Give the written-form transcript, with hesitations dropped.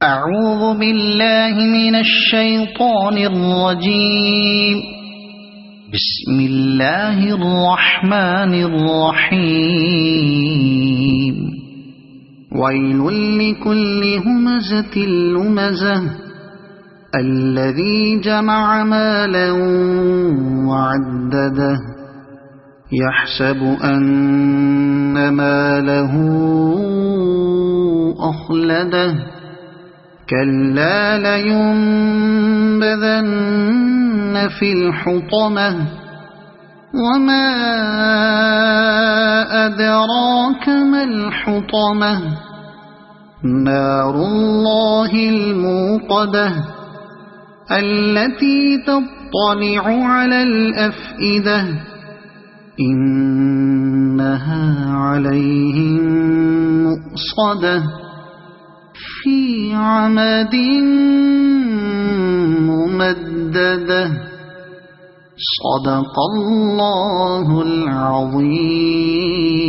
أعوذ بالله من الشيطان الرجيم. بسم الله الرحمن الرحيم. ويل لكل همزة لمزة الذي جمع مالا وعدده يحسب أن ماله أخلده كلا لينبذن في الحطمة وما أدراك ما الحطمة نار الله الموقدة التي تطلع على الأفئدة إنها عليهم مؤصدة في عمد ممددة. صدق الله العظيم.